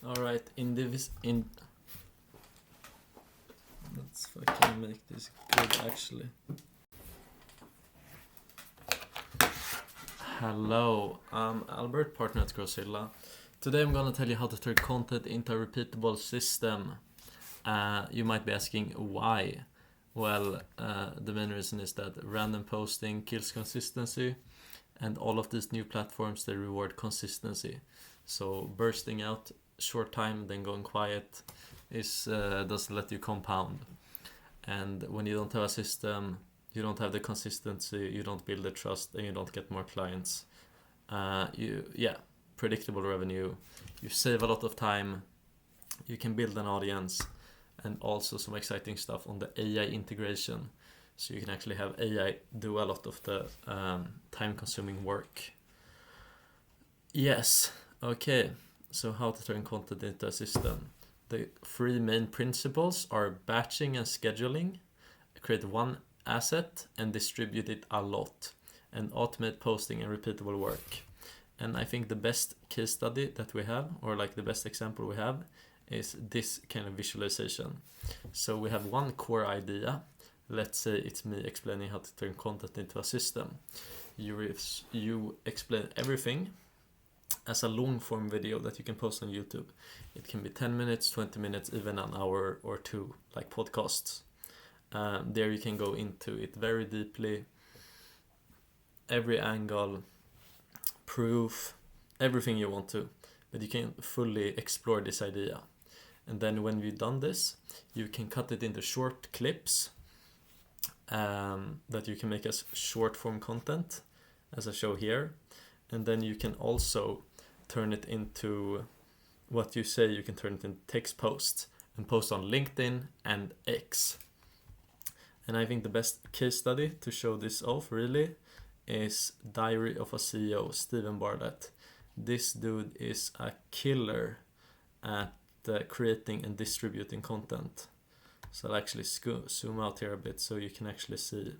Alright, let's fucking make this good actually. Hello, I'm Albert, partner at Growzilla. Today I'm gonna tell you how to turn content into a repeatable system. You might be asking why. Well, the main reason is that random posting kills consistency, and all of these new platforms, they reward consistency. So bursting out short time, then going quiet doesn't let you compound. And when you don't have a system, you don't have the consistency, you don't build the trust, and you don't get more clients. Predictable revenue. You save a lot of time. You can build an audience, and also some exciting stuff on the AI integration. So you can actually have AI do a lot of the time-consuming work. Yes, okay. So how to turn content into a system. The three main principles are batching and scheduling, create one asset and distribute it a lot, and automate posting and repeatable work. And I think the best case study that we have, or like the best example we have, is this kind of visualization. So we have one core idea. Let's say it's me explaining how to turn content into a system. You explain everything as a long form video that you can post on YouTube. It can be 10 minutes, 20 minutes, even an hour or two, like podcasts. There you can go into it very deeply, every angle, proof, everything you want to, but you can fully explore this idea. And then when you've done this, you can cut it into short clips that you can make as short form content, as I show here. And then you can also turn it into what you say, you can turn it into text posts and post on LinkedIn and X. And I think the best case study to show this off really is Diary of a CEO, Stephen Bartlett. This dude is a killer at creating and distributing content. So I'll actually zoom out here a bit so you can actually see.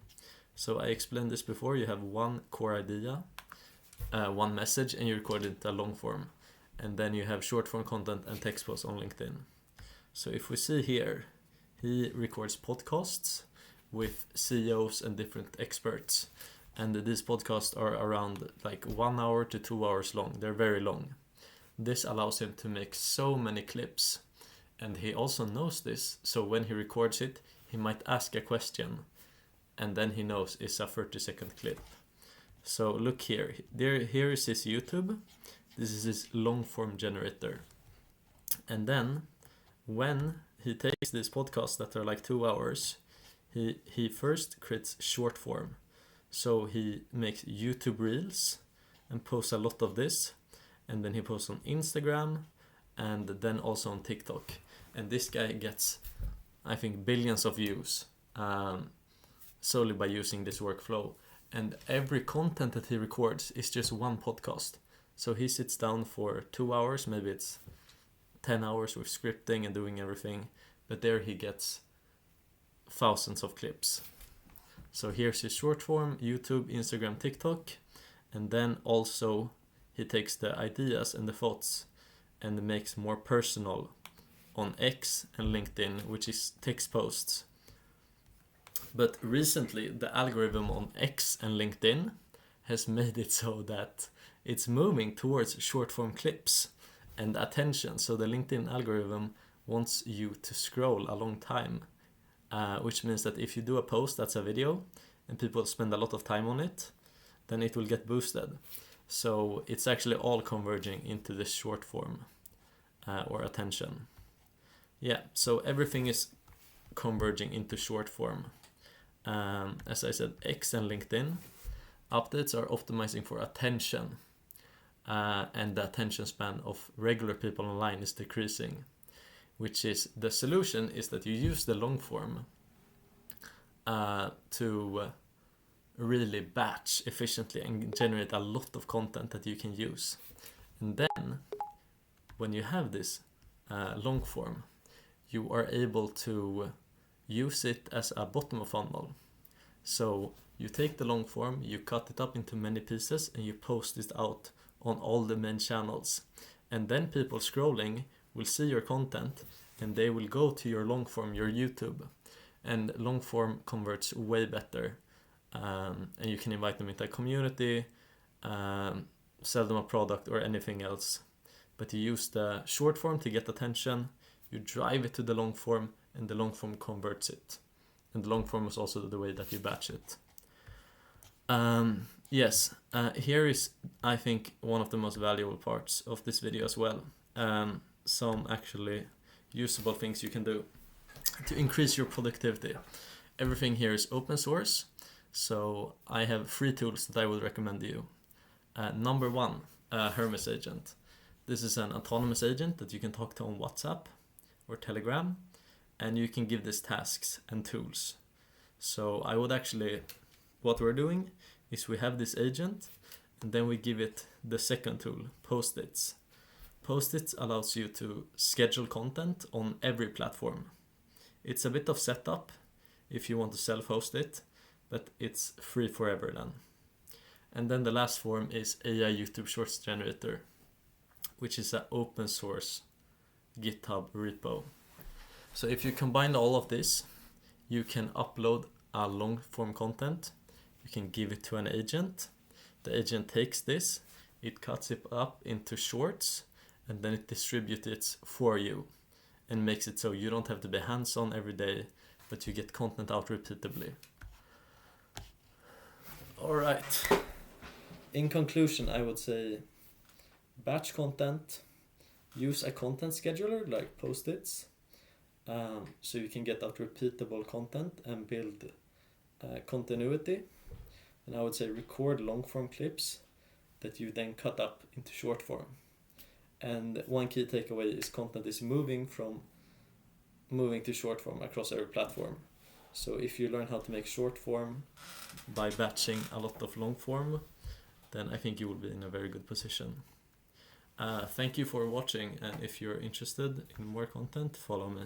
So I explained this before. You have one core idea, one message, and you record it in a long form. And then you have short form content and text posts on LinkedIn. So if we see here, he records podcasts with CEOs and different experts. And these podcasts are around like 1 hour to 2 hours long. They're very long. This allows him to make so many clips. And he also knows this. So when he records it, he might ask a question. And then he knows it's a 30-second clip. So look here. Here is his YouTube. This is his long form generator. And then when he takes these podcasts that are like 2 hours, he first creates short form. So he makes YouTube Reels and posts a lot of this. And then he posts on Instagram and then also on TikTok. And this guy gets, I think, billions of views solely by using this workflow. And every content that he records is just one podcast. So he sits down for 2 hours, maybe it's 10 hours with scripting and doing everything. But there he gets thousands of clips. So here's his short form, YouTube, Instagram, TikTok. And then also he takes the ideas and the thoughts and makes more personal on X and LinkedIn, which is text posts. But recently the algorithm on X and LinkedIn has made it so that it's moving towards short form clips and attention. So the LinkedIn algorithm wants you to scroll a long time, which means that if you do a post that's a video and people spend a lot of time on it, then it will get boosted. So it's actually all converging into this short form or attention. Yeah, so everything is converging into short form. As I said, X and LinkedIn updates are optimizing for attention, and the attention span of regular people online is decreasing, which is the solution is that you use the long form to really batch efficiently and generate a lot of content that you can use. And then when you have this long form, you are able to use it as a bottom of funnel. So you take the long form, you cut it up into many pieces, and you post it out on all the main channels. And then people scrolling will see your content and they will go to your long form, your YouTube. And long form converts way better. And you can invite them into a community, sell them a product or anything else. But you use the short form to get attention, you drive it to the long form, and the long form converts it. And the long form is also the way that you batch it. Yes, here is, I think, one of the most valuable parts of this video as well. Some actually usable things you can do to increase your productivity. Everything here is open source, so I have 3 tools that I would recommend to you. Number 1, Hermes Agent. This is an autonomous agent that you can talk to on WhatsApp or Telegram, and you can give this tasks and tools. So I would actually, what we're doing is we have this agent, and then we give it the second tool, Post-its. Post-its allows you to schedule content on every platform. It's a bit of setup if you want to self-host it, but it's free forever then. And then the last form is AI YouTube Shorts Generator, which is an open source GitHub repo. So if you combine all of this, you can upload a long form content, you can give it to an agent, the agent takes this, it cuts it up into shorts, and then it distributes it for you and makes it so you don't have to be hands-on every day, but you get content out repeatably. Alright, in conclusion, I would say batch content, use a content scheduler like Post-its, so you can get out repeatable content and build continuity. And I would say record long form clips that you then cut up into short form. And one key takeaway is content is moving to short form across every platform. So if you learn how to make short form by batching a lot of long form, then I think you will be in a very good position. Thank you for watching, and if you're interested in more content, follow me.